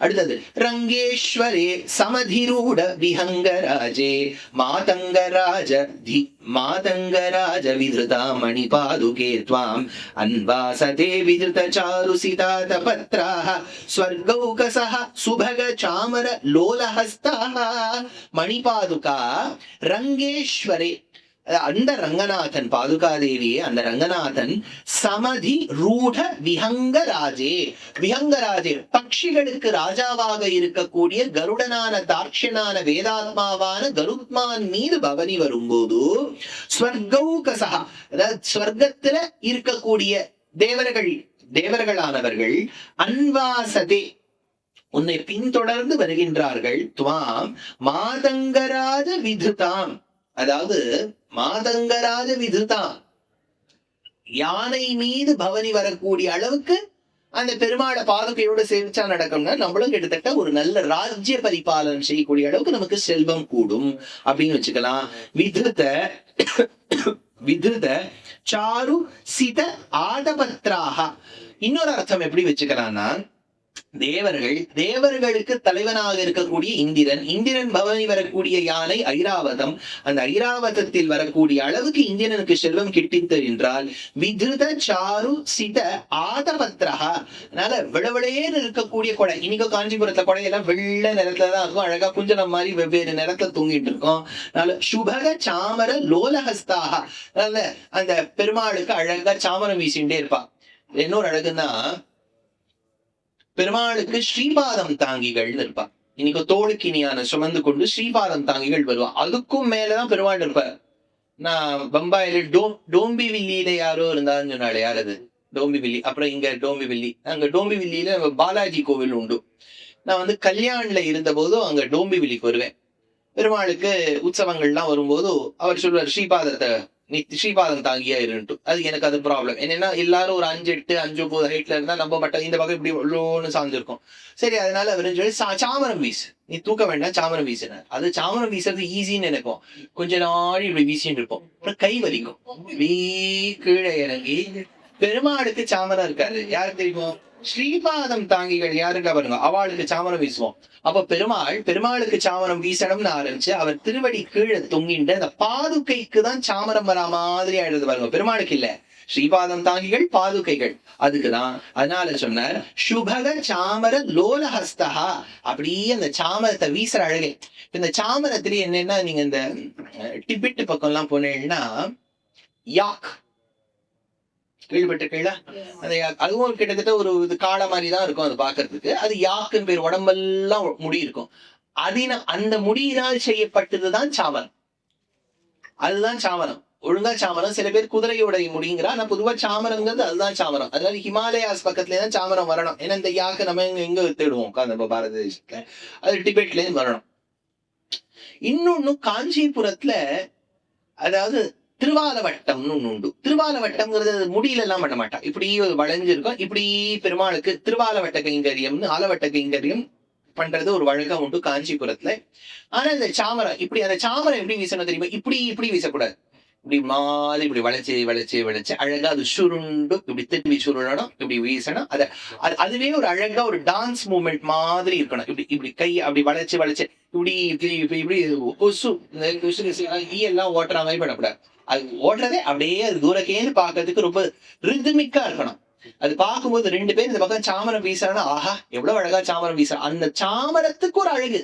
அடுத்தது ரங்கேஸ்வரே சமதிரூட விஹங்கராஜே மாதங்கராஜ விதிருதா மணிபாதுகே த்வாம் அன்வாசதே விதிருத சாருசிதாத பத்ராஹ ஸ்வர்கௌகசஹ சுபக சாமர லோலஹஸ்தாஹ மணிபாதுகா ரங்கேஸ்வரே. அந்த ரங்கநாதன், பாதுகாதேவியே அந்த ரங்கநாதன் சமதி ரூட விஹங்கராஜே, விஹங்கராஜே பட்சிகளுக்கு ராஜாவாக இருக்கக்கூடிய கருடனான தாட்சனான வேதாத்மாவான கருத்மான் மீது பவனி வரும்போது ஸ்வர்கௌகசா, அதாவது ஸ்வர்க்கத்துல இருக்கக்கூடிய தேவர்களானவர்கள் அன்வாசதே உன்னை பின்தொடர்ந்து வருகின்றார்கள். துவாம் மாதங்கராஜ விதுதாம், அதாவது மாதங்கராஜ விதுதாம் யானை மீது பவனி வரக்கூடிய அளவுக்கு அந்த பெருமாளை பாதுகையோட சேவிச்சா நடக்கும்னா நம்மளும் கிட்டத்தட்ட ஒரு நல்ல ராஜ்ய பரிபாலனம் செய்யக்கூடிய அளவுக்கு நமக்கு செல்வம் கூடும் அப்படின்னு வச்சுக்கலாம். விதுத சாரு சித ஆதபத்ராக. இன்னொரு அர்த்தம் எப்படி வச்சுக்கலாம்னா, தேவர்களுக்கு தலைவனாக இருக்கக்கூடிய இந்திரன் பவனி வரக்கூடிய யானை ஐராவதம், அந்த ஐராவதத்தில் வரக்கூடிய அளவுக்கு இந்திரனுக்கு செல்வம் கிட்டித்து என்றால் விதுத சாரு சித ஆதபத்ரஹா. அதனால விளவிளேன்னு இருக்கக்கூடிய கொடை, இன்னைக்கு காஞ்சிபுரத்துல கொடையெல்லாம் வெள்ளை நிறத்துலதான் இருக்கும், அழகா குஞ்சனம் மாதிரி வெவ்வேறு நிறத்துல தூங்கிட்டு இருக்கும். அதனால சுபக சாமர லோலஹஸ்தாக, அதனால அந்த பெருமாளுக்கு அழகா சாமரம் வீசிண்டே இருப்பான். இன்னொரு அழகுன்னா பெருமாளுக்கு ஸ்ரீபாதம் தாங்கிகள் இருப்பா. இன்னைக்கு தோளுக்கினியான சுமந்து கொண்டு ஸ்ரீபாதம் தாங்கிகள் வருவா. அதுக்கும் மேலதான் பெருமாள் இருப்பார். நான் பம்பாயில டோம்பி வில்லியில யாரோ இருந்தான்னு சொன்னாலே, யார் அது? டோம்பி வில்லி. அப்புறம் இங்க டோம்பி வில்லி, அங்க டோம்பி வில்லியில பாலாஜி கோவில் உண்டு. நான் கல்யாண்ல இருந்த போதும் அங்க டோம்பி வில்லிக்கு வருவேன். பெருமாளுக்கு உற்சவங்கள்லாம் வரும்போது அவர் சொல்வார், ஸ்ரீபாதத்தை நீ ஸ்ரீபாதம் தாங்கியா இருந்துட்டு. அது எனக்கு அது ப்ராப்ளம் என்னன்னா, எல்லாரும் ஒரு 5-8 5-9 ஹைட்ல இருந்தா நம்ம மட்டும் இந்த பக்கம் இப்படி உள்ளோன்னு சார்ந்திருக்கும். சரி, அதனால அவருன்னு சொல்லி சாமரம் வீசு, நீ தூக்க வேண்டாம் சாமரம் வீசுன. அது சாமரம் வீசுறது ஈஸின்னு நினைப்போம். கொஞ்ச நாள் இப்படி வீசின்னு இருப்போம், அப்புறம் கை வலிக்கும். கீழே இறங்கி பெருமாளுக்கு சாமரம் இருக்காரு, யாருக்கு தெரியுமோ? ஸ்ரீபாதம் தாங்கிகள் யாருக்கா பாருங்க, அவளுக்கு சாமரம் வீசுவோம். அப்ப பெருமாளுக்கு சாமரம் வீசணும்னு ஆரம்பிச்சு அவர் திருவடி கீழே தொங்கிட்டு அந்த பாதுகைக்கு தான் சாமரம் வரா மாதிரி ஆயிடுது பாருங்க, பெருமாளுக்கு இல்ல. ஸ்ரீபாதம் தாங்கிகள் பாதுகைகள் அதுக்குதான். அதனால சொன்னார் சுபக சாமர லோலஹஸ்தஹா, அப்படியே அந்த சாமரத்தை வீசுற அழகே. இந்த சாமரத்திலேயே என்னன்னா, நீங்க இந்த டிபெட் பக்கம் எல்லாம் போனீங்கன்னா யாக் கேள்விப்பட்டிருக்கீங்களா? அந்த அதுவும் கிட்டத்தட்ட ஒரு இது காடை மாதிரிதான் இருக்கும் அது பாக்குறதுக்கு. அது யாக்குன்னு பேர், உடம்பெல்லாம் முடி இருக்கும். அந்த முடியினால் செய்யப்பட்டதுதான் சாமரம். அதுதான் சாமரம், ஒழுங்கா சாமரம். சில பேர் குதிரையோடைய முடிங்கிறா, ஆனா பொதுவா சாமரங்கிறது அதுதான் சாமரம். அதனால ஹிமாலயாஸ் பக்கத்துல தான் சாமரம் வரணும். ஏன்னா இந்த யாக்கு நம்ம எங்க தேடுவோம் நம்ம பாரத தேசத்துல, அது டிபெட்ல இருந்து வரணும். இன்னொன்னு காஞ்சிபுரத்துல, அதாவது திருவாலவட்டம்னு ஒண்ணு உண்டு. திருவாலவட்டம்ங்கிறது முடியில எல்லாம் பண்ண மாட்டான், இப்படி வளைஞ்சிருக்கும். இப்படி பெருமாளுக்கு திருவாலவட்ட கைங்கரியம்னு ஆலவட்ட கைங்கரியம் பண்றது ஒரு வழக்கம் உண்டு காஞ்சிபுரத்துல. ஆனா இந்த சாமரம் இப்படி, அந்த சாமரம் எப்படி வீசணும் தெரியுமா? இப்படி வீசக்கூடாது, இப்படி மாதிரி இப்படி வளைச்சு அழகா அது சுருண்டு இப்படி திரும்பி சுருளணும், இப்படி வீசணும். அதுவே ஒரு அழகா ஒரு டான்ஸ் மூவ்மெண்ட் மாதிரி இருக்கணும். இப்படி கை அப்படி வளைச்சு இப்படி கொசு எல்லாம் ஓட்டுற மாதிரி பண்ணக்கூடாது. அது ஓட்டுறதே அப்படியே அது தூரக்கேன்னு பாக்குறதுக்கு ரொம்ப ரிதமிக்கா இருக்கணும். அது பார்க்கும்போது 2 பேர் இந்த பக்கம் சாமரம் வீசுறாங்கன்னா, ஆஹா எவ்வளவு அழகா சாமரம் வீச. அந்த சாமரத்துக்கு ஒரு அழகு.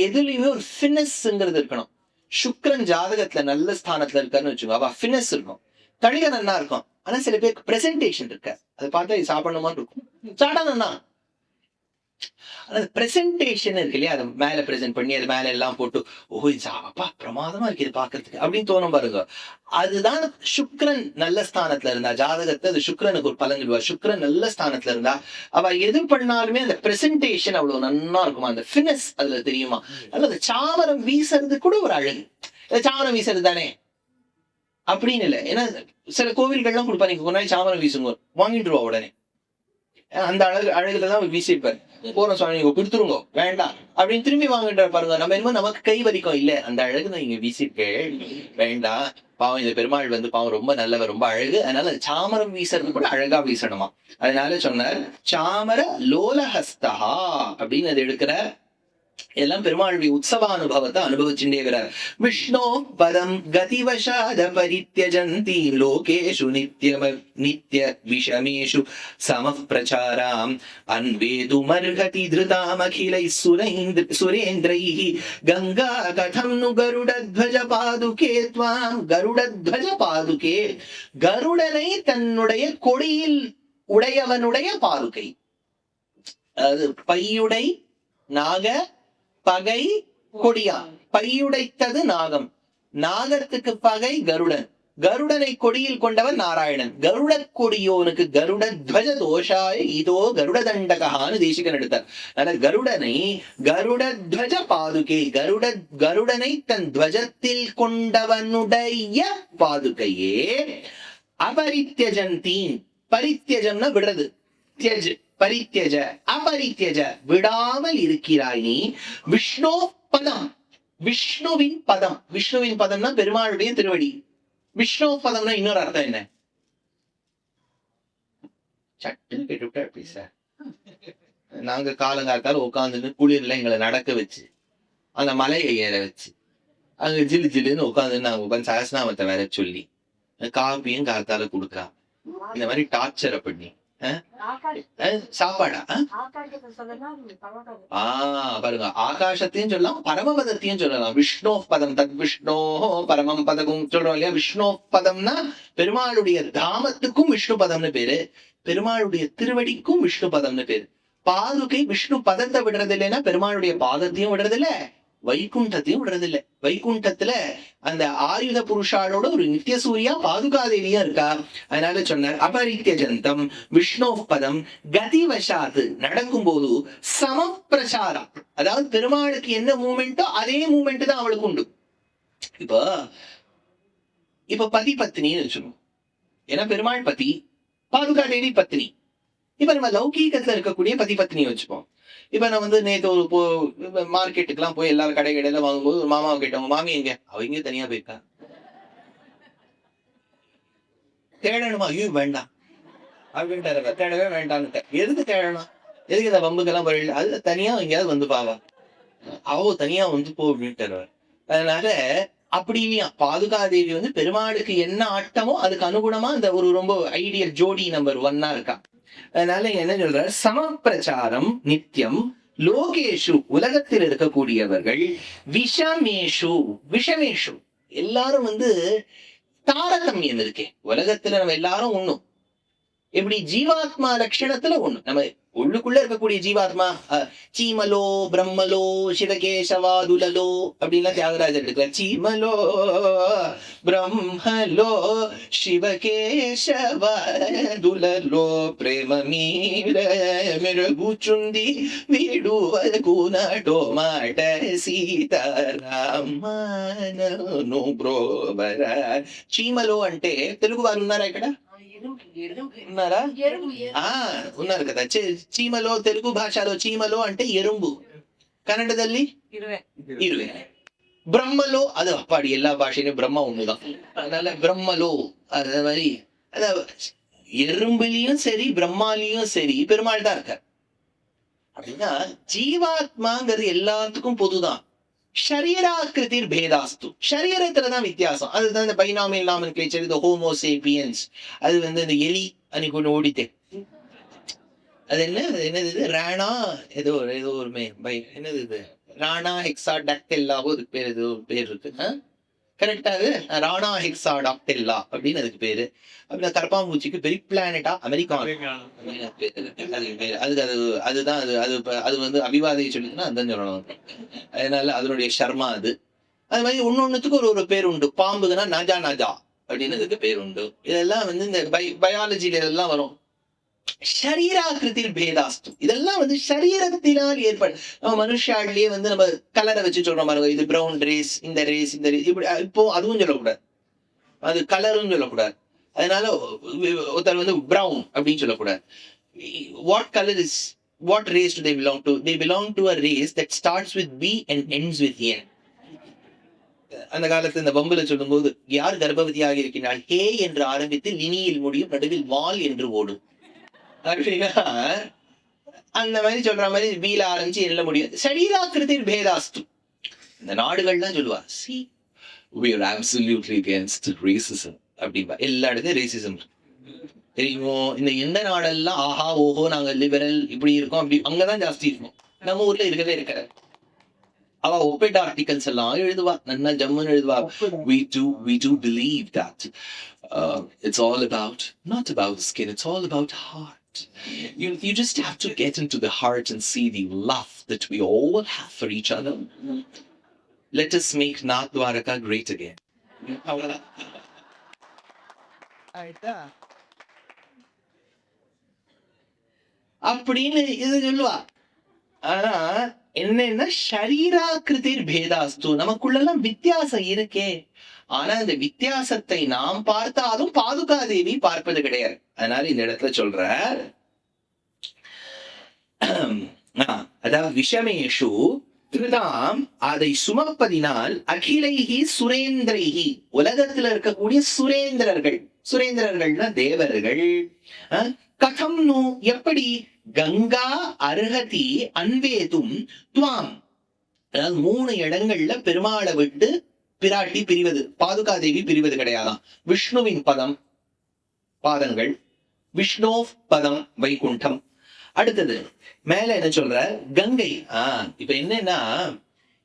எதுலயுமே ஒரு ஃபினஸ்ங்கிறது இருக்கணும். சுக்ரன் ஜாதகத்துல நல்ல ஸ்தானத்துல இருக்காருன்னு வச்சுக்கோங்க, அவ ஃபினஸ் இருக்கும், தனிக நன்னா இருக்கும். ஆனா சில பேருக்கு பிரசன்டேஷன் இருக்க, அதை பார்த்தா சாப்பிடணுமா இருக்கும், சாப்பிடணும்னா பிரசன்டேஷன் இருக்கு இல்லையா, அதை மேல பிரசன்ட் பண்ணி அது மேல எல்லாம் போட்டு அப்பா பிரமாதமா இருக்கு இது பாக்குறதுக்கு அப்படின்னு தோணும் பாருங்க. அதுதான் சுக்ரன் நல்ல ஸ்தானத்துல இருந்தா, ஜாதகத்தை அது சுக்ரனுக்கு ஒரு பலன் சொல்லுவா. சுக்ரன் நல்ல ஸ்தானத்துல இருந்தா அவ எது பண்ணாலுமே அந்த பிரசன்டேஷன் அவ்வளவு நன்னா இருக்குமா, அந்த ஃபினஸ் அதுல தெரியுமா. அல்லது சாமரம் வீசுறது கூட ஒரு அழகு. சாமரம் வீசுறது தானே அப்படின்னு இல்லை. ஏன்னா சில கோவில்கள்லாம் கொடுப்பா, நீங்க ஒரு நாள் சாமரம் வீசுங்க வாங்கிட்டு ரூபா உடனே, அந்த அழகுலதான் வீசிருப்பாரு. போறோம் சுவாமி நீங்க கொடுத்துருங்க வேண்டாம் அப்படின்னு திரும்பி வாங்கிட்ட பாருங்க. நம்ம என்னமோ நமக்கு கை வலிக்கும் இல்ல, அந்த அழகு நான் இங்க வீசிருக்கேன் வேண்டாம். பாவம் இந்த பெருமாள் வந்து பாவம் ரொம்ப நல்லவர், ரொம்ப அழகு, அதனால சாமரம் வீசுறது கூட அழகா வீசணுமா. அதனால சொன்னார் சாமர லோலஹஸ்தா அப்படின்னு அது எடுக்கிற. எல்லாம் பெருமாளுடைய உற்சவானுபவத்தை அனுபவிச்சுட்டே இருக்கிறார். விஷ்ணோ பதம் கதிவசாத பரித்யஜந்தி லோகேஷு நித்ய விஷமேஷு சமப்பிரசாராம் அன்வேதுமர்ஹதி திருதாமகிலை சுரேந்திரைஹி கங்கா கதம் நு கருடத்வஜ பாதுகே த்வாம் கருடத்வஜ பாதுகே. கருடனை தன்னுடைய கொடியில் உடையவனுடைய பாதுகை, அதாவது பையுடை நாக பகை கொடியா. பையுடைத்தது நாகம், நாகத்துக்கு பகை கருடன், கருடனை கொடியில் கொண்டவன் நாராயணன். கருட கொடியோனுக்கு கருட துவஜ தோஷாய இதோ கருட தண்டகான்னு தேசிகன் எடுத்தார். அதனால கருடனை கருட துவஜ பாதுகை, கருடனை தன் துவஜத்தில் கொண்டவனுடைய பாதுகையே. அபரித்யஜந்தீன், பரித்யஜம்னா விடுறது, தியஜ் பரித்யஜ அபரித்யஜ விடாமல் இருக்கிறாய் நீ. விஷ்ணு பதம், விஷ்ணுவின் பதம், விஷ்ணுவின் பதம்னா பெருமாளுடைய திருவடி. விஷ்ணு பதம்னா இன்னொரு அர்த்தம் என்ன? சட்டுன்னு கேட்டுவிட்டா எப்படி சார்? நாங்க காலங்காலத்தால உட்காந்துன்னு குளிர்ல எங்களை நடக்க வச்சு அந்த மலையை ஏற வச்சு அங்க ஜில்லு ஜில்லுன்னு உட்காந்து நாங்க உட்காந்து சகஸ்நாமத்தை வேற சொல்லி காப்பியும் காலத்தால கொடுக்கா. இந்த மாதிரி டார்ச்சரை பண்ணி சாப்பாடா பாருங்க, ஆகாசத்தையும் சொல்லலாம் பரமபதத்தையும் சொல்லலாம். விஷ்ணு பதம் தத் விஷ்ணோ பரமம் பதகும் சொல்றோம் இல்லையா. விஷ்ணு பதம்னா பெருமாளுடைய தாமத்துக்கும் விஷ்ணு பதம்னு பேரு, பெருமாளுடைய திருவடிக்கும் விஷ்ணு பதம்னு பேரு. பாதுகை விஷ்ணு பதத்தை விடுறது இல்லைன்னா பெருமாளுடைய பாதத்தையும் விடுறது இல்ல, வைகுண்டத்தையும் விடுறதில்லை. வைகுண்டத்துல அந்த ஆயுத புருஷாலோட ஒரு நித்திய சூரியா பாதுகாதேவியா இருக்கா. அதனால சொன்னார் அபரித்யஜந்தம் விஷ்ணு பதம் கதிவசாத்து, நடக்கும் போது சமப்பிரசாரம், அதாவது பெருமாளுக்கு என்ன மூமெண்டோ அதே மூமெண்ட் தான் அவளுக்கு உண்டு. இப்ப பதி பத்னின்னு வச்சுக்கணும், ஏன்னா பெருமாள் பதி, பாதுகாதேவி பத்னி. இப்ப நம்ம லௌகீகத்துல இருக்கக்கூடிய பதி பத்னியை வச்சுப்போம். இப்ப நான் வந்து நேற்று ஒரு மார்க்கெட்டுக்கு எல்லாம் போய் எல்லாரும் கடையில வாங்கும்போது ஒரு மாமாவை கேட்டவங்க, மாமி எங்க? அவங்க தனியா போயிருக்கா. தேடணுமா? ஐயோ வேண்டாம் அப்படின்ட்டு, தேடவே வேண்டாம்னு. எதுக்கு தேடணும்? எதுக்கு இந்த வம்புக்கெல்லாம் போயிடல, அது தனியா எங்கேயாவது வந்து பாவா, அவ தனியா வந்து போ அப்படின்ட்டு. அதனால அப்படி இல்லையா, பாதுகாதேவி வந்து பெருமாளுக்கு என்ன ஆட்டமோ அதுக்கு அனுகுணமா அந்த ஒரு ரொம்ப ஐடியல் ஜோடி நம்பர் 1 இருக்கா. அதனால என்ன சொல்ற, சமப்பிரச்சாரம் நித்தியம் லோகேஷு, உலகத்தில் இருக்கக்கூடியவர்கள், விஷமேஷு, விஷமேஷு எல்லாரும் வந்து தாரதமியம் இருக்கே உலகத்துல. நம்ம எல்லாரும் ஒண்ணும், எப்படி ஜீவாத்மா லட்சணத்துல ஒண்ணு. நம்ம உள்ளுக்குள்ள இருக்கக்கூடிய ஜீவாத்மா சீமலோ பிரம்மலோ சிவகேசவாதுலோ அப்படின்லாம் தியாகராஜர் எடுக்கிறார். சீமலோ பிரம்மலோ சிவகேசவாதுலோ பிரேம மீர மெருகுச்சுந்தி விடுவகுனடோ மாட సీతారామను బ్రోవర. చీమలో అంటే తెలుగు వారు ఉన్నారా ఇక్కడ? ఉన్నారా? ఉన్నారు కదా. చీమలో తెలుగు భాషలో చీమలో అంటే ఎరుంబు, ಕನ್ನಡದಲ್ಲಿ ಇರುವೆ. பிரம்மலோ அது அப்பாடி எல்லா பாஷையிலும் பிரம்ம ஒண்ணுதான். அதனால பிரம்மலோ அது மாதிரி எறும்புலயும் சரி பிரம்மாலையும் சரி பெருமாள் தான் இருக்கார். அப்படின்னா ஜீவாத்மாங்கிறது எல்லாத்துக்கும் பொதுதான். ஷரீராக்கிருதிர் பேதாஸ்து, ஷரீரத்துலதான் வித்தியாசம். அதுதான் இந்த பைனாமியல் நாமென்க்ளேச்சர், இந்த ஹோமோசேபியன்ஸ். அது வந்து இந்த எலி அன்னைக்கு ஒண்ணு ஓடித்தே, அது என்னது ராணா ஏதோ ஒரு என்னது இது ராணா ஹெக்ஸாடாக்டெல்லா ஒரு பேர், ஏதோ ஒரு பேர் இருக்கு கரெக்டா. அது ராணா ஹெக்ஸாடாக்டெல்லா அப்படின்னு அதுக்கு பேரு. அப்படின்னா கரப்பாம்பூச்சிக்கு பெரிய பிளானட்டா அமெரிக்கா அதுக்கு பேரு. அதுதான் அது வந்து அபிவாதையை சொல்லிச்சுன்னா அதுதான் சொல்லணும். அதனால அதனுடைய ஷர்மா அது. அது மாதிரி ஒன்னொன்னுத்துக்கு ஒரு பேர் உண்டு. பாம்புக்குன்னா நாஜா நாஜா அப்படின்னு அதுக்கு பேர் உண்டு. இதெல்லாம் வந்து இந்த பயாலஜில இதெல்லாம் வரும். ஷரீராக்கிருதில் பேதாஸ்து, இதெல்லாம் வந்து சரீரத்தினால் ஏற்படும். நம்ம மனுஷாலேயே வந்து நம்ம கலரை வச்சு சொல்றோம் பாருங்க, இது பிரவுன் ரேஸ், இந்த ரேஸ், இந்த ரேஸ், இப்படி. இப்போ அதுவும் சொல்லக்கூடாது, அது கலரும் சொல்லக்கூடாது. அதனால ஒருத்தர் வந்து பிரவுன் அப்படின்னு சொல்லக்கூடாது. What colour is what race do they belong to? They belong to a race that starts with B and ends with N. அந்த காலத்துல இந்த பம்புல சொல்லும் போது யார் கர்ப்பவதியாக இருக்கிறாள், ஹே என்று ஆரம்பித்து லினியில் முடியும், நடுவில் வால் என்று ஓடும் அப்படின்னா அந்த மாதிரி சொல்ற மாதிரி பீல ஆரம்பிச்சு என்ன முடியும். சரீராக்கிருதிர் பேதாஸ்து இந்த நாடுகள் தான் சொல்லுவா, C we are absolutely against racism அப்படின்பா. எல்லா இடத்துலயும் ரேசிசம் தெரியுமோ. இந்த எந்த நாடெல்லாம் ஆஹா ஓஹோ நாங்க லிபரல் இப்படி இருக்கோம் அப்படி அங்கதான் ஜாஸ்தி இருக்கும், நம்ம ஊர்ல இருக்கவே இருக்காது. அவ ஒப்பேட் ஆர்டிகல்ஸ் எல்லாம் எழுதுவா, நல்லா ஜம்முன்னு எழுதுவா. we do believe that it's all about, not about the skin, it's all about heart. You just have to get into the heart and see the love that we all have for each other. Let us make Nath Dwaraka great again. அப்படின்னு இது சொல்லுவா. ஆனா என்னன்னா ஷரீராக்கிருதிர் பேதாஸ்து, நமக்குள்ளெல்லாம் வித்தியாசம் இருக்கே. ஆனா இந்த வித்தியாசத்தை நாம் பார்த்தாலும் பாதுகாதேவி பார்ப்பது கிடையாது. அதனால இந்த இடத்துல சொல்ற அதாவது விஷமேஷு திருதாம், அதை சுமப்பதினால் அகிலைஹி சுரேந்திரைஹி, உலகத்துல இருக்கக்கூடிய சுரேந்திரர்கள், சுரேந்திரர்கள்னா தேவர்கள், கதம் நு எப்படி, கங்கா அருகதி அன்வேதும் துவாம், அதாவது 3 இடங்கள்ல பெருமாளை விட்டு பிராட்டி பிரிவது, பாதுகாதேவி பிரிவது கிடையாதான். விஷ்ணுவின் பதம் பாதங்கள், விஷ்ணு பதம் வைகுண்டம். அடுத்தது மேல என்ன சொல்ற, கங்கை. இப்ப என்னன்னா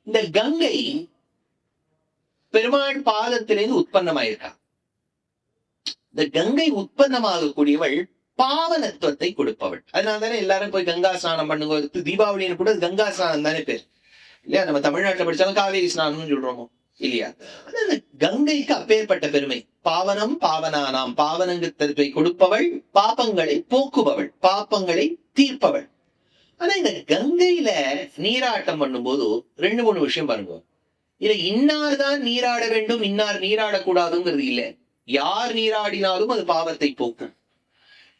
இந்த கங்கை பெருமாள் பாதத்திலிருந்து உற்பத்தமாயிருக்கா. இந்த கங்கை உற்பத்தமாகக்கூடியவள் பாவனத்துவத்தை கொடுப்பவள். அதனால தானே எல்லாரும் போய் கங்கா ஸ்நானம் பண்ணுங்க. தீபாவளின்னு கூட கங்கா ஸ்நானம் தானே பேர் இல்லையா? நம்ம தமிழ்நாட்டுல படிச்சாலும் காவேரி ஸ்நானம்னு சொல்றோமோ இல்லையா? அந்த கங்கைக்கு அப்பேற்பட்ட பெருமை. பாவனம் பாவனானாம், பாவனங்கத்தை கொடுப்பவள், பாப்பங்களை போக்குபவள், பாப்பங்களை தீர்ப்பவள். ஆனா இந்த கங்கையில நீராட்டம் பண்ணும்போது 2-3 விஷயம் பாருங்க. இதுல இன்னார் தான் நீராட வேண்டும், இன்னார் நீராடக்கூடாதுங்கிறது இல்ல. யார் நீராடினாலும் அது பாவத்தை போக்கும்.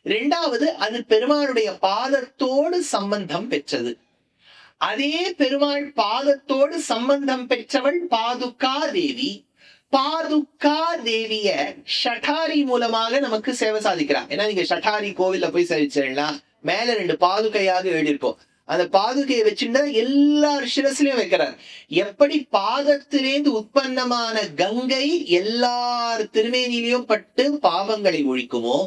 2வது, அது பெருமாளுடைய பாதத்தோடு சம்பந்தம் பெற்றது. அதே பெருமாள் பாதத்தோடு சம்பந்தம் பெற்றவள் பாதுகா தேவி. பாதுகா தேவிய ஷட்டாரி மூலமாக நமக்கு சேவை சாதிக்கிறார். ஏன்னா நீங்க ஷட்டாரி கோவில்ல போய் சேவிச்சா மேல 2 பாதுகையாக எழுதியிருப்போம். அந்த பாதுகையை வச்சுட்டா எல்லார் சிரசிலையும் வைக்கிறார். எப்படி பாதத்திலேந்து உற்பத்தமான கங்கை எல்லார் திருமேனிலையும் பட்டு பாவங்களை ஒழிக்குமோ,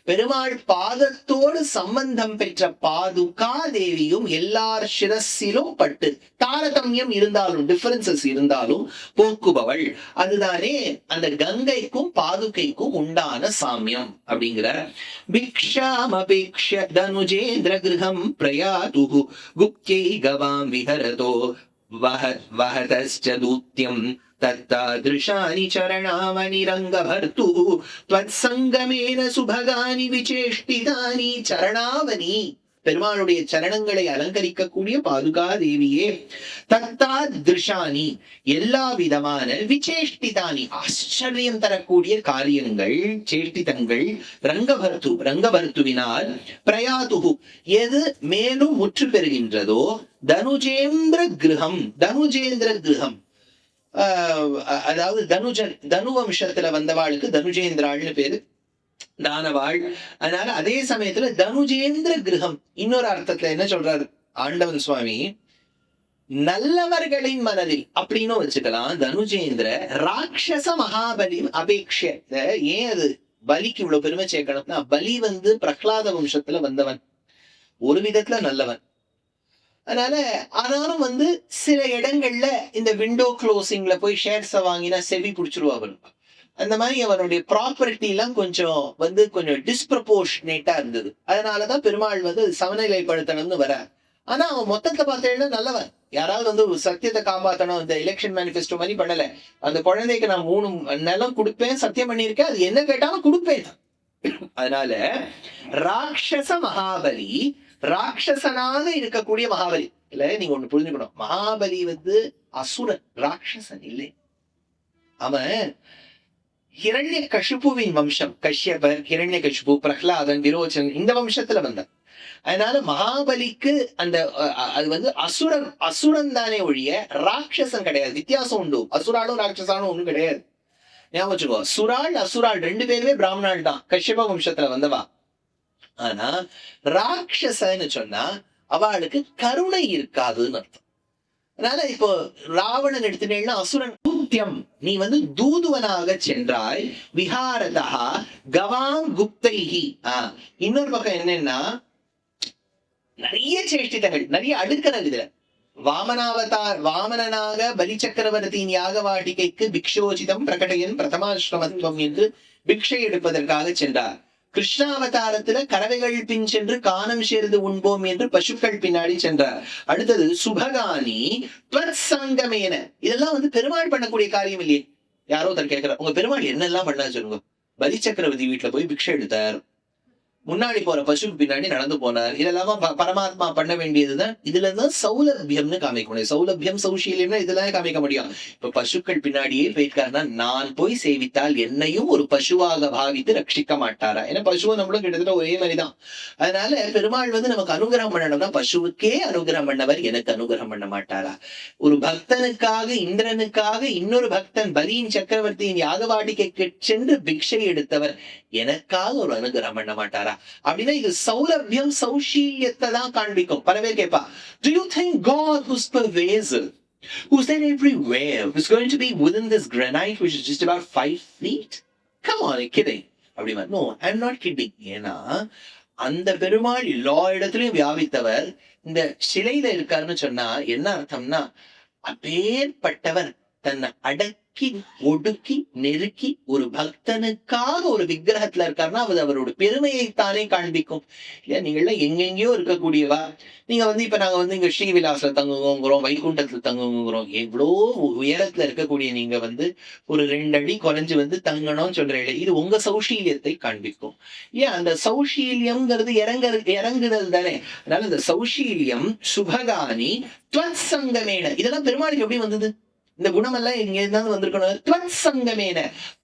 பெருமாள் பாதத்தோடு சம்பந்தம் பெற்ற பாதுகா தேவியும் எல்லார் சிரசிலும் பட்டு, தாரதமியம் இருந்தாலும் டிஃபரன்சஸ் இருந்தாலும் போக்குபவள். அதுதானே அந்த கங்கைக்கும் பாதுகைக்கும் உண்டான சாமியம் அப்படிங்கிற. பிக்ஷாம் அபேக்ஷ தனுஜேந்திர கிரகம் பிரயாதுஹு குப்தை கவாம் விஹரதோ வஹதஸ்ச தூத்யம் தத்தாத்ருஷானி சரணாமணி ரங்கபர்த்து த்வத்சங்கமேன சுபகானி விசேஷ்டிதானி. சரணாவனி, பெருமாளுடைய சரணங்களை அலங்கரிக்கக்கூடிய பாதுகா தேவியே. தத்தாத்ருஷானி, எல்லா விதமான விசேஷ்டிதானி, ஆச்சரியம் தரக்கூடிய காரியங்கள், சேஷ்டிதங்கள், ரங்கபர்த்து, ரங்கபர்த்துவினால், பிரயாதுகு, எது மேலும் முற்று பெறுகின்றதோ, தனுஜேந்திர கிரகம், தனுஜேந்திர கிரகம், அதாவது தனுஜன், தனு வம்சத்துல வந்தவாளுக்கு தனுஜேந்திராள்னு பேரு, தானவாள். அதனால அதே சமயத்துல தனுஜேந்திர கிரகம். இன்னொரு அர்த்தத்துல என்ன சொல்றாரு ஆண்டவன் சுவாமி, நல்லவர்களின் மனதில் அப்படின்னு வச்சுக்கலாம். தனுஜேந்திர ராட்சச மகாபலி அபேட்ச. ஏன் அது பலிக்கு இவ்வளவு பெருமை சேர்க்கணும்னா, பலி பிரகலாத வம்சத்துல வந்தவன், ஒரு விதத்துல நல்லவன். அதனால ஆனாலும் சில இடங்கள்ல இந்த விண்டோ க்ளோசிங்ல போய் ஷேர்ஸ வாங்கினா செவி பிடிச்சிருவா. அந்த மாதிரி அவனுடைய ப்ராப்பர்ட்டி எல்லாம் கொஞ்சம் டிஸ்ப்ரப்போர்ஷனேட்டா இருந்தது. அதனாலதான் பெருமாள் சமநிலைப்படுத்தணும்னு வர. ஆனா அவன் மொத்தத்தை பார்த்தேன்னா நல்லவன். யாராவது சத்தியத்தை காப்பாத்தணும், இந்த எலெக்ஷன் மேனிஃபெஸ்டோ மாதிரி பண்ணல. அந்த குழந்தைக்கு நான் 3 நிலம் கொடுப்பேன் சத்தியம் பண்ணியிருக்கேன், அது என்ன கேட்டாலும் கொடுப்பேன். அதனால ராட்சச மகாபலி, ராட்சசனாக இருக்கக்கூடிய மகாபலி இல்ல. நீங்க ஒண்ணு புரிஞ்சுக்கணும், மகாபலி அசுரன், ராட்சசன் இல்லை. அவன் ஹிரண்ய கஷிபுவின் வம்சம். கஷ்யபர், ஹிரண்ய கஷிபு, பிரஹ்லாதன், விரோச்சன், இந்த வம்சத்துல வந்தான். அதனால மகாபலிக்கு அந்த அது வந்து அசுரன் தானே ஒழிய ராட்சசன் கிடையாது. வித்தியாசம் உண்டு. அசுராலும் ராட்சசாலும் ஒண்ணும் கிடையாது. ஞாபகம் வச்சுக்கோ. அசுரால் 2 பேருமே பிராமணால் தான், கஷ்யப வம்சத்துல வந்தவா. ஆனா ராட்சசன்னு சொன்னா அவளுக்கு கருணை இருக்காதுன்னு அர்த்தம். அதனால இப்போ ராவணன் எடுத்துட்டேன்னா அசுரன் தூத்தியம், நீ வந்து தூதுவனாக சென்றாய். விஹாரதா கவாங் குப்தைஹி. இன்னொரு பக்கம் என்னன்னா நிறைய சேஷ்டிதங்கள், நிறைய அடுக்கிறது இதுல. வாமனனாக பலி சக்கரவர்த்தியின் யாக வாட்டிகைக்கு பிக்ஷோசிதம் பிரகடையன் பிரதமாசிரமத்துவம் என்று பிக்ஷை எடுப்பதற்காக சென்றார். கிருஷ்ணாவதாரத்துல கறவைகள் பின் சென்று கானம் சேர்ந்து உண்போம் என்று பசுக்கள் பின்னாடி சென்றார். அடுத்தது சுபகானி சங்கமேன. இதெல்லாம் வந்து பெருமாள் பண்ணக்கூடிய காரியம் இல்லையே. யாரோ ஒருத்தர் கேட்கிற, உங்க பெருமாள் என்னெல்லாம் பண்ணா சொல்லுங்க. பலி சக்கரவர்த்தி வீட்டுல போய் பிக்ஷை எடுத்தார், முன்னாடி போற பசுக்கு பின்னாடி நடந்து போனார். இதெல்லாம் பரமாத்மா பண்ண வேண்டியதுதான். இதுலதான் சௌலபியம்னு காமிக்க முடியும். சௌலபியம் சௌஷீல்யம்னு இதெல்லாம் காமிக்க முடியும். இப்ப பசுக்கள் பின்னாடியே போயிருக்காருன்னா நான் போய் சேவித்தால் என்னையும் ஒரு பசுவாக பாவித்து ரட்சிக்க மாட்டாரா? ஏன்னா பசுவை நம்மளும் கிட்டத்தட்ட ஒரே மாதிரிதான். அதனால பெருமாள் வந்து நமக்கு அனுகிரகம் பண்ணணும்னா பசுவுக்கே அனுகிரகம் பண்ணவர் எனக்கு அனுகிரகம் பண்ண மாட்டாரா? ஒரு பக்தனுக்காக, இந்திரனுக்காக இன்னொரு பக்தன் பலியின் சக்கரவர்த்தியின் யாகவாட்டிக்கு சென்று பிக்ஷை எடுத்தவர் எனக்காக ஒரு அனுகிரகம் பண்ண மாட்டாரா? அப்படின்னா இது சௌலபியம் சௌஷீல்யத்தை தான் காண்பிக்கும். பல பேர் கேட்பா, do you think God who's pervasive, who's there everywhere, who's going to be within this granite which is just about 5 feet? Come on, you're kidding. அப்படிமா? No, I'm not kidding. ஏன்னா அந்த பெருமாள் எல்லா இடத்துலயும் வியாபித்தவர் இந்த சிலையில இருக்காருன்னு சொன்னா என்ன அர்த்தம்னா, அப்பேற்பட்டவர் தன்னை அடக்கி ஒடுக்கி நெருக்கி ஒரு பக்தனுக்காக ஒரு விக்கிரகத்துல இருக்காருன்னா அது அவரோட பெருமையை தானே காண்பிக்கும். ஏன் நீங்க எல்லாம் எங்கெங்கயோ இருக்கக்கூடியவா, நீங்க வந்து இப்ப நாங்க வந்து இங்க ஸ்ரீவிலாஸ்ல தங்குங்கிறோம், வைகுண்டத்துல தங்குங்கிறோம். எவ்வளோ உயரத்துல இருக்கக்கூடிய நீங்க வந்து ஒரு 2 அடி குறைஞ்சு வந்து தங்கணும்னு சொல்றீங்க. இது உங்க சௌஷீல்யத்தை காண்பிக்கும். ஏன் அந்த சௌஷீல்யம்ங்கிறது இறங்குதல் தானே. அதனால இந்த சௌஷீல்யம் சுபகானி சங்கமேன இதெல்லாம் பெருமாளுக்கு எப்படி வந்தது? இந்த குணமெல்லாம் எங்க இருந்தாலும் வந்திருக்கணும். சங்கமேன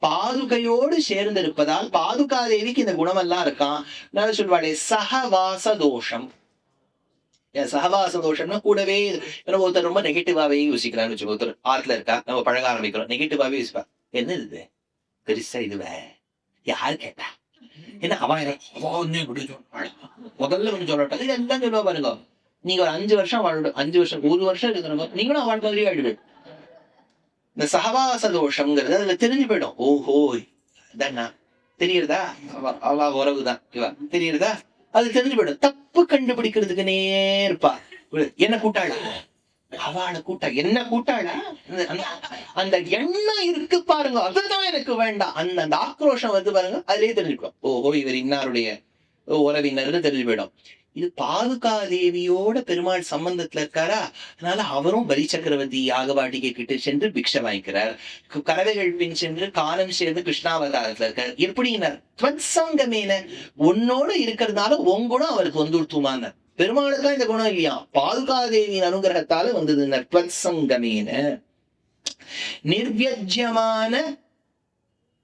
பாதுகையோடு சேர்ந்து இருப்பதால் பாதுகாதேவிக்கு இந்த குணமெல்லாம் இருக்கான். நான் சொல்வாளே சகவாச தோஷம். சகவாச தோஷம்னா கூடவே ஒருத்தர் ரொம்ப நெகட்டிவாவே யோசிக்கிறான்னு வச்சுக்கோ. ஒருத்தர் ஆத்துல இருக்கா, நம்ம பழக ஆரம்பிக்கிறோம், நெகட்டிவாவே யோசிப்பா. என்ன இது பெருசா இதுவே யாரு கேட்டா என்ன அவன் முதல்ல கொஞ்சம் சொல்லட்டும். இது எல்லாம் சொல்லுவா பாருங்க. நீங்க ஒரு 5 வருஷம் வாழணும், 5 வருஷம் 1 வருஷம் இருக்கிறவங்க நீங்களும் அவள் மாதிரி ஆயிடுது. இந்த சகவாச தோஷம்ங்கிறது அதுல தெரிஞ்சு போயிடும். ஓஹோ இதானா தெரியுறதா, அவ உறவுதான் இவா தெரியுறதா, அது தெரிஞ்சு போயிடும். தப்பு கண்டுபிடிக்கிறதுக்கு நேர்ப்பா. என்ன கூட்டாளா, அவளை கூட்டா, என்ன கூட்டாளா, அந்த எண்ணம் இருக்கு பாருங்க, அதுதான் எனக்கு வேண்டாம். அந்த ஆக்ரோஷம் வந்து பாருங்க, அதுலயே தெரிஞ்சுக்கும். ஓஹோ இவர் இன்னாருடைய உறவினர்னு தெரிஞ்சு போயிடும். இது பாதுகாதேவியோட பெருமாள் சம்பந்தத்துல இருக்காரா, அதனால அவரும் பலி சக்கரவர்த்தி யாகவாட்டிகை கிட்ட சென்று பிக்ஷை வாங்கிக்கிறார். கறவைகள் பின் சென்று காலம் சேர்ந்து கிருஷ்ணாவதாரத்துல இருக்கார். எப்படின்னா சங்கமேன உன்னோட இருக்கிறதுனால உங்குணம் அவருக்கு வந்துடுத்துமான. பெருமாளுக்கா இந்த குணம் இல்லையா, பாதுகாதேவியின் அனுகிரகத்தால வந்தது. சங்கமேன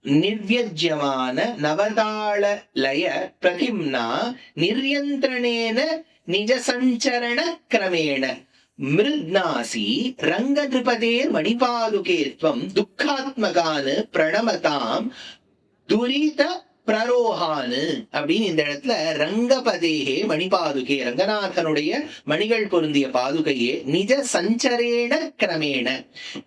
நிர்வியஜ்யமான நவதாள லய பிரதிம்னா நிர்யந்திரணேன நிஜ சஞ்சரண கிரமேண மிருத்நாசி ரங்க நிருபதேர் மணிபாதுகேத்வம் துக்காத்மகானு பிரணமதாம் துரித பிரரோஹானு அப்படின்னு இந்த இடத்துல ரங்கபதேகே மணிபாதுகே, ரங்கநாதனுடைய மணிகள் பொருந்திய பாதுகையே, நிஜ சஞ்சரேண கிரமேண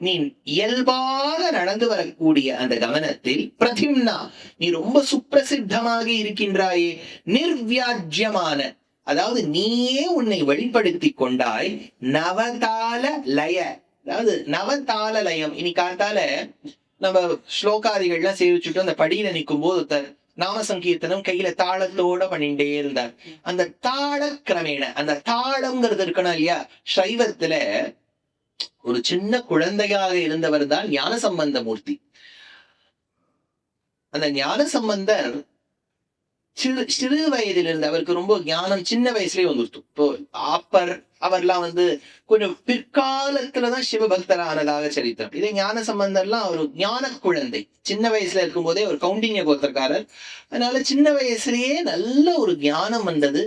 நீ இயல்பாக நடந்து வரக்கூடிய அந்த கவனத்தில் பிரதிம்னா நீ ரொம்ப சுப்பிரசித்தமாக இருக்கின்றாயே, நிர்வியாஜ்யமான அதாவது நீயே உன்னை வெளிப்படுத்தி கொண்டாய், நவதால லய அதாவது நவதால லயம். இனி காத்தால நம்ம ஸ்லோகாதிகள்லாம் சேவிச்சுட்டு அந்த படியில நிற்கும் போது நாம சங்கீர்த்தனம் கையில தாளத்தோட பண்ணிட்டே இருந்தார். அந்த தாள கிரமேண அந்த தாளம்ங்கிறது இருக்கணும் இல்லையா. சைவத்துல ஒரு சின்ன குழந்தையாக இருந்தவர் தான் ஞானசம்பந்த மூர்த்தி. அந்த ஞானசம்பந்தர் சிறு வயதில் இருந்து அவருக்கு ரொம்ப ஞானம் சின்ன வயசுலயே வந்துருக்கும். இப்போ அப்பர் அவர்லாம் வந்து கொஞ்சம் பிற்காலத்துலதான் சிவபக்தரானதாக சரித்திரம். இதே ஞான சம்பந்தர்லாம் ஒரு ஞான குழந்தை, சின்ன வயசுல இருக்கும் போதே ஒரு கவுண்டின்ய கோத்திரக்காரர். அதனால சின்ன வயசுலயே நல்ல ஒரு ஞானம் வந்தது.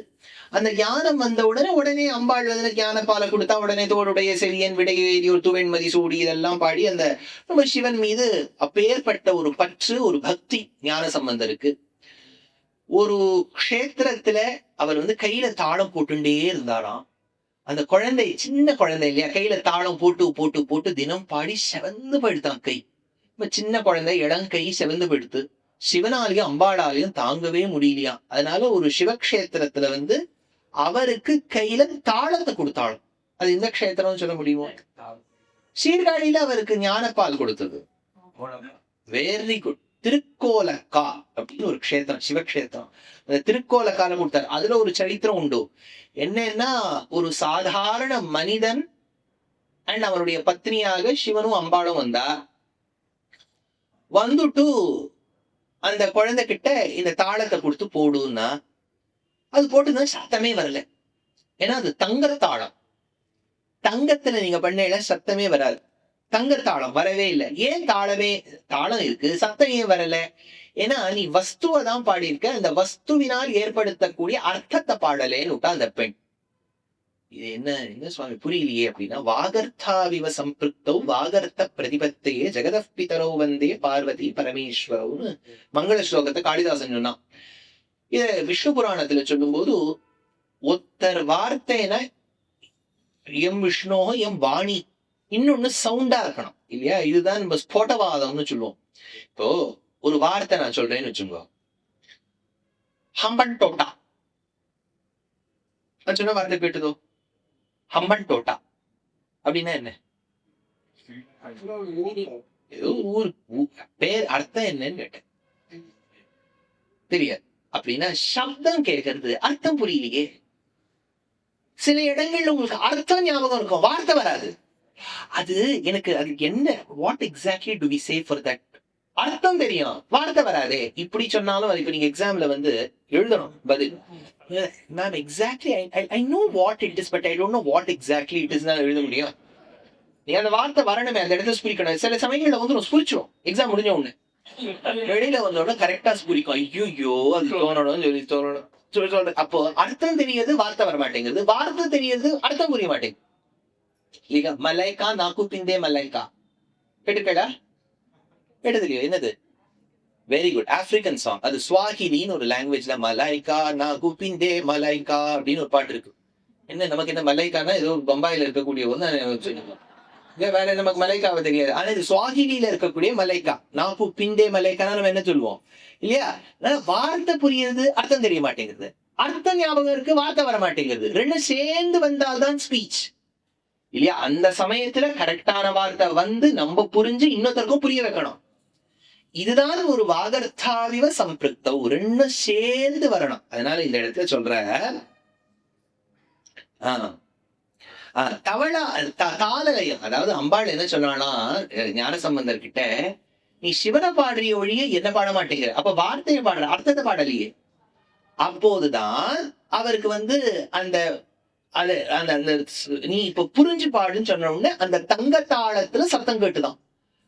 அந்த ஞானம் வந்த உடனே அம்பாள் வந்து ஞான பாலை கொடுத்தா உடனே தோடுடைய செவியன் விடையேறி ஒரு துவெண்மதி சூடி இதெல்லாம் பாடி அந்த நம்ம சிவன் மீது அப்பேற்பட்ட ஒரு பற்று ஒரு பக்தி ஞான சம்பந்தருக்கு. ஒரு க்ஷேத்திரத்துல அவர் வந்து கையில தாளம் போட்டுட்டே இருந்தாராம். அந்த குழந்தை சின்ன குழந்தை இல்லையா, கையில தாளம் போட்டு போட்டு போட்டு தினம் பாடி செவந்து படுத்தான் கை. இப்ப சின்ன குழந்தை இளங்கை செவந்து படுத்து சிவனாலையும் அம்பாளாலையும் தாங்கவே முடியலையா. அதனால ஒரு சிவக்ஷேத்திரத்துல வந்து அவருக்கு கையில தாளத்தை கொடுத்தாலும், அது இந்த க்ஷேத்திரம்னு சொல்ல முடியுமோ? சீர்காழியில அவருக்கு ஞானப்பால் கொடுத்தது. Very good. திருக்கோலக்கா அப்படின்னு ஒரு க்ஷேத்திரம், சிவக்ஷேத்திரம். அந்த திருக்கோலக்கால கொடுத்தாரு. அதுல ஒரு சரித்திரம் உண்டு. என்னன்னா, ஒரு சாதாரண மனிதன் அண்ட் அவருடைய பத்னியாக சிவனும் அம்பாளும் வந்தா, வந்துட்டு அந்த குழந்தை கிட்ட இந்த தாளத்தை கொடுத்து போடுன்னா, அது போட்டுதான் சத்தமே வரல. ஏன்னா அது தங்கத்தாளம். தங்கத்துல நீங்க பண்ணல சத்தமே வராது. தங்கத்தாளம் வரவே இல்லை. ஏன் தாளம் இருக்கு, சத்தம் ஏன் வரல? ஏன்னா நீ வஸ்துவை தான் பாடியிருக்க, அந்த வஸ்துவினால் ஏற்படுத்தக்கூடிய அர்த்தத்தை பாடலேன்னு விட்டா அந்த பெண். இது என்ன சுவாமி புரியலையே அப்படின்னா, வாகர்த்தாவிவ சம்பிருக்தௌ வாகர்த்த பிரதிபத்தையே ஜெகதப்பிதரோ வந்தே பார்வதி பரமேஸ்வரவுன்னு மங்கள ஸ்லோகத்தை காளிதாசன் சொன்னான். இத விஷ்ணு புராணத்துல சொல்லும் போது, ஒத்தர் வார்த்தைனா எம் விஷ்ணோ எம் வாணி, இன்னொன்னு சவுண்டா இருக்கணும் இல்லையா? இதுதான் நம்ம ஸ்போட்டவாதம்னு சொல்லுவோம். இப்போ ஒரு வார்த்தை நான் சொல்றேன்னு வச்சுக்கோ, ஹம்பன் டோட்டா. நான் சொன்ன வார்த்தை கேட்டுதோ? ஹம்பன் டோட்டா அப்படின்னா என்ன? ஏதோ ஊர் பேர், அர்த்தம் என்னன்னு கேட்டேன். தெரியாது. அப்படின்னா சப்தம் கேட்கறது, அர்த்தம் புரியலையே. சில இடங்கள்ல உங்களுக்கு அர்த்தம் ஞாபகம் இருக்கும், வார்த்தை வராது. அது எனக்கு அது என்ன, what exactly do we say for that? அர்த்தம் தெரியும், வார்த்தை வராதே. இப்படி சொன்னாலும் இப்ப நீங்க எக்ஸாம்ல வந்து எழுதணும் பதில், ma'am exactly I know what it is but I don't know what exactly it is தான் எழுத முடியும். நீ அந்த வார்த்தை வரணுமே, அந்த இடத்துல ஸ்புரிக்கணும். சில சமயங்கள்ல வந்து ஸ்புரிச்சிடும். எக்ஸாம் முடிஞ்ச ஒண்ணு வெளியில வந்தோட கரெக்டா ஸ்புரிக்கும். ஐயோ அது தோணணும் சொல்லி தோணணும் சொல்ற. அப்போ அர்த்தம் தெரியாது, வார்த்தை வர மாட்டேங்குது. வார்த்தை தெரியாது, அர்த்தம் புரிய மாட்டேங்குது. ಈಗ ಮಲೈಕಾ ನಾಕು ಪಿಂದೆ ಮಲೈಕಾ கேட்டுக்கடா? கேட்டது என்னது? Very good. African song. அது ஸ்வாஹிலின்னு ஒரு லாங்குவேஜ்ல மலைக்கா நாகு பிந்தே மலைக்கா அப்படின்னு ஒரு பாட்டு இருக்கு. என்ன நமக்கு என்ன மலைக்கானா ஏதோ பம்பாயில இருக்கக்கூடிய ஒன்று, வேற நமக்கு மலைக்காவை தெரியாது. ஆனா இது ஸ்வாஹிலியில இருக்கக்கூடிய மலைக்கா. நாகு பிந்தே மலைக்கானா நம்ம என்ன சொல்லுவோம் இல்லையா? வார்த்தை புரியுது, அர்த்தம் தெரிய மாட்டேங்குது. அர்த்தம் ஞாபகம் இருக்கு, வார்த்தை வர மாட்டேங்குது. ரெண்டும் சேர்ந்து வந்தால்தான் ஸ்பீச் இல்லையா? அந்த சமயத்துல கரெக்டான வார்த்தை வந்து நம்ம புரிஞ்சு இன்னொருத்தருக்கும் புரிய வைக்கணும். இதுதான் ஒரு வாகர்த்தாவிவ சம்பிருக்தௌ, ரெண்டும் சேர்ந்து வரணும். அதனால இந்த இடத்துல சொல்ற தவளா தாளலயம், அதாவது அம்பாள் என்ன சொன்னானா ஞானசம்பந்தர் கிட்ட, நீ சிவனை பாடுறிய ஒழிய என்ன பாட மாட்டேங்கிற, அப்ப வார்த்தையை பாடுற, அர்த்தத்தை பாடலையே. அப்போதுதான் அவருக்கு வந்து அந்த அது அந்த அந்த நீ இப்ப புரிஞ்சு பாடுன்னு சொன்ன உடனே அந்த தங்க தாளத்துல சத்தம் கேட்டுதான்.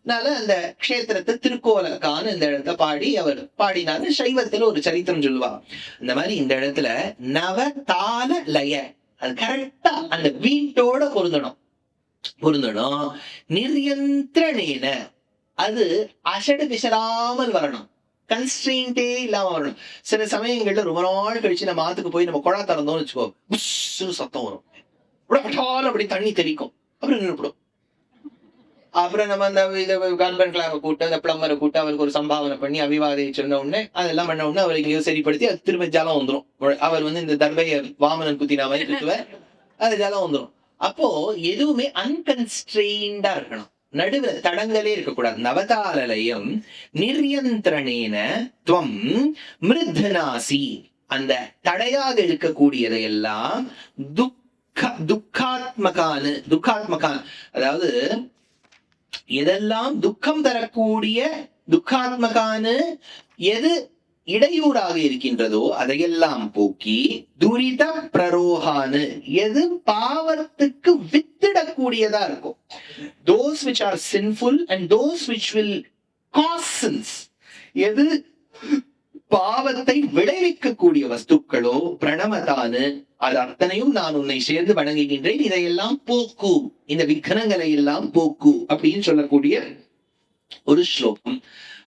அதனால அந்த க்ஷேத்திரத்தை திருக்கோலக்கான்னு இந்த இடத்த பாடி அவர் பாடினாரு. சைவத்துல ஒரு சரித்திரம் சொல்லுவா. இந்த மாதிரி இந்த இடத்துல நவ தாள லய, அது கரெக்டா அந்த வீட்டோட பொருந்தணும். நிர்யந்திரணேன, அது அசடு பிசராமல் வரணும், கன்ஸ்ட்ரெயின்டே இல்லாம வரணும். சில சமயங்கள்ல ரொம்ப நாள் கழிச்சு நம்ம ஆத்துக்கு போய் நம்ம குழா திறந்தோம்னு வச்சுக்கோ, சத்தம் வரும், அப்படி தண்ணி தெளிக்கும், அப்புறம் நின்றுடும். அப்புறம் நம்ம அந்த இதை கார்பன்களாக கூட்டு அந்த பிளம்பரை கூட்டு அவருக்கு ஒரு சம்பாவனை பண்ணி அபிவாதையை சொன்ன உடனே அதெல்லாம் பண்ண உடனே அவர் இங்கேயோ சரிப்படுத்தி அது திரும்ப ஜலம் வந்துடும். அவர் வந்து இந்த தர்பைய வாமனன் குத்தினா மாதிரி குத்துவார், அது ஜலம் வந்துடும். அப்போ எதுவுமே அன்கன்ஸ்ட்ரெயின்டா இருக்கணும், நடுவில் தடங்களே இருக்கக்கூடாது. நவதாலயம் நிர்யந்திரணேன துவம் மிருத்னாசி, அந்த தடையாக இருக்கக்கூடியதையெல்லாம் துக்காத்மகான், அதாவது எதெல்லாம் துக்கம் தரக்கூடிய துக்காத்மகானு, எது இடையூறாக இருக்கின்றதோ அதையெல்லாம் போக்கி, துரித பிரரோகானு, எது பாவத்துக்கு வித்திடக்கூடியதா இருக்கும், those which are sinful and those which will cause sins, எது பாவத்தை விளைவிக்கக்கூடிய வஸ்துக்களோ பிரணமதானு, அது அத்தனையும் நான் உன்னை சேர்ந்து வணங்குகின்றேன், இதையெல்லாம் போக்கு, இந்த விக்னங்களை எல்லாம் போக்கு அப்படின்னு சொல்லக்கூடிய ஒரு ஸ்லோகம்.